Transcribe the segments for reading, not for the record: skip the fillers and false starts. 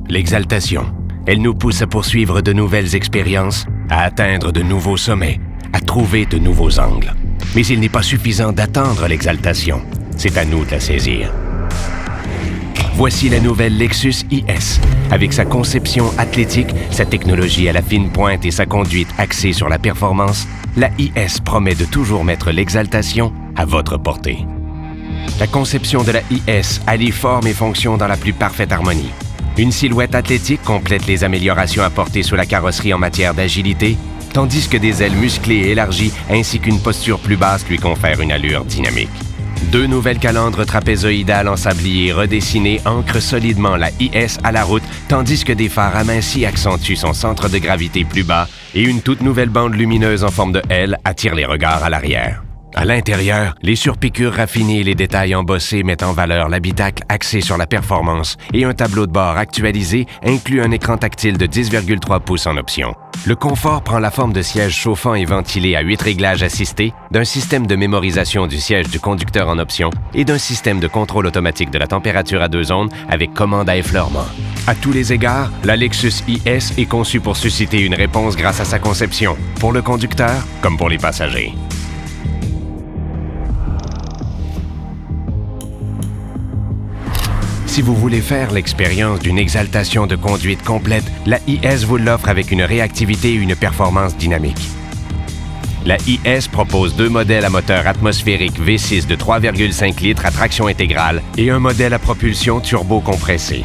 L'exaltation. Elle nous pousse à poursuivre de nouvelles expériences, à atteindre de nouveaux sommets, à trouver de nouveaux angles. Mais il n'est pas suffisant d'attendre l'exaltation. C'est à nous de la saisir. Voici la nouvelle Lexus IS. Avec sa conception athlétique, sa technologie à la fine pointe et sa conduite axée sur la performance, la IS promet de toujours mettre l'exaltation à votre portée. La conception de la IS allie forme et fonction dans la plus parfaite harmonie. Une silhouette athlétique complète les améliorations apportées sous la carrosserie en matière d'agilité, tandis que des ailes musclées et élargies ainsi qu'une posture plus basse lui confèrent une allure dynamique. 2 nouvelles calandres trapézoïdales en sablier redessinées ancrent solidement la IS à la route, tandis que des phares amincis accentuent son centre de gravité plus bas et une toute nouvelle bande lumineuse en forme de L attire les regards à l'arrière. À l'intérieur, les surpiqûres raffinées et les détails embossés mettent en valeur l'habitacle axé sur la performance et un tableau de bord actualisé inclut un écran tactile de 10,3 pouces en option. Le confort prend la forme de sièges chauffants et ventilés à 8 réglages assistés, d'un système de mémorisation du siège du conducteur en option et d'un système de contrôle automatique de la température à 2 zones avec commande à effleurement. À tous les égards, la Lexus IS est conçue pour susciter une réponse grâce à sa conception, pour le conducteur comme pour les passagers. Si vous voulez faire l'expérience d'une exaltation de conduite complète, la IS vous l'offre avec une réactivité et une performance dynamique. La IS propose 2 modèles à moteur atmosphérique V6 de 3,5 litres à traction intégrale et un modèle à propulsion turbo-compressée.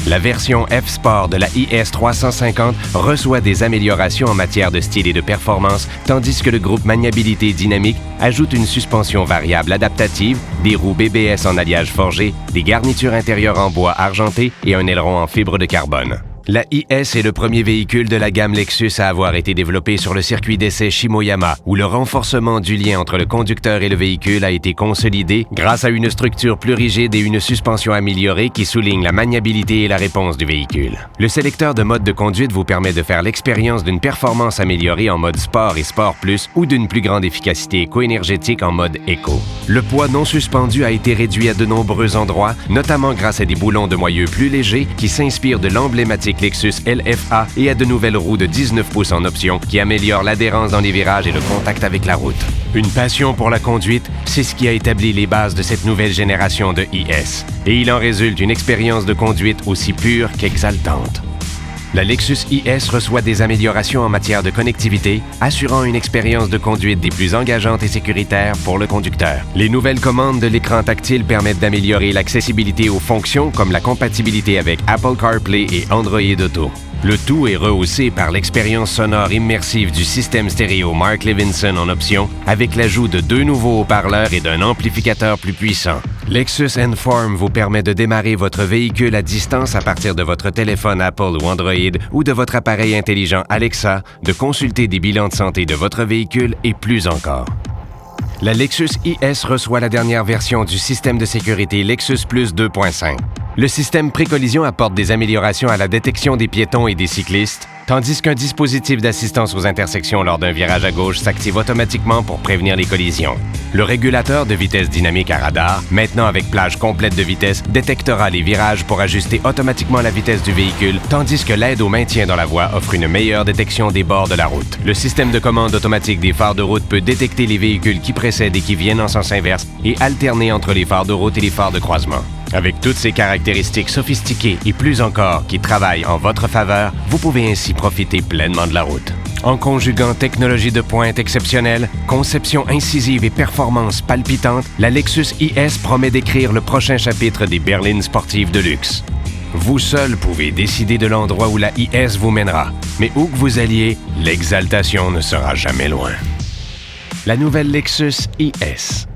La version F-Sport de la IS 350 reçoit des améliorations en matière de style et de performance, tandis que le groupe Maniabilité Dynamique ajoute une suspension variable adaptative, des roues BBS en alliage forgé, des garnitures intérieures en bois argenté et un aileron en fibre de carbone. La IS est le premier véhicule de la gamme Lexus à avoir été développé sur le circuit d'essai Shimoyama, où le renforcement du lien entre le conducteur et le véhicule a été consolidé grâce à une structure plus rigide et une suspension améliorée qui souligne la maniabilité et la réponse du véhicule. Le sélecteur de mode de conduite vous permet de faire l'expérience d'une performance améliorée en mode Sport et Sport Plus ou d'une plus grande efficacité éco-énergétique en mode Eco. Le poids non suspendu a été réduit à de nombreux endroits, notamment grâce à des boulons de moyeu plus légers qui s'inspirent de l'emblématique Lexus LFA et à de nouvelles roues de 19 pouces en option qui améliorent l'adhérence dans les virages et le contact avec la route. Une passion pour la conduite, c'est ce qui a établi les bases de cette nouvelle génération de IS. Et il en résulte une expérience de conduite aussi pure qu'exaltante. La Lexus IS reçoit des améliorations en matière de connectivité, assurant une expérience de conduite des plus engageantes et sécuritaires pour le conducteur. Les nouvelles commandes de l'écran tactile permettent d'améliorer l'accessibilité aux fonctions comme la compatibilité avec Apple CarPlay et Android Auto. Le tout est rehaussé par l'expérience sonore immersive du système stéréo Mark Levinson en option, avec l'ajout de 2 nouveaux haut-parleurs et d'un amplificateur plus puissant. Lexus Enform vous permet de démarrer votre véhicule à distance à partir de votre téléphone Apple ou Android ou de votre appareil intelligent Alexa, de consulter des bilans de santé de votre véhicule et plus encore. La Lexus IS reçoit la dernière version du système de sécurité Lexus Plus 2.5. Le système pré-collision apporte des améliorations à la détection des piétons et des cyclistes, tandis qu'un dispositif d'assistance aux intersections lors d'un virage à gauche s'active automatiquement pour prévenir les collisions. Le régulateur de vitesse dynamique à radar, maintenant avec plage complète de vitesse, détectera les virages pour ajuster automatiquement la vitesse du véhicule, tandis que l'aide au maintien dans la voie offre une meilleure détection des bords de la route. Le système de commande automatique des phares de route peut détecter les véhicules qui précèdent et qui viennent en sens inverse et alterner entre les phares de route et les phares de croisement. Avec toutes ces caractéristiques sophistiquées et plus encore qui travaillent en votre faveur, vous pouvez ainsi profiter pleinement de la route. En conjuguant technologie de pointe exceptionnelle, conception incisive et performance palpitante, la Lexus IS promet d'écrire le prochain chapitre des berlines sportives de luxe. Vous seul pouvez décider de l'endroit où la IS vous mènera, mais où que vous alliez, l'exaltation ne sera jamais loin. La nouvelle Lexus IS.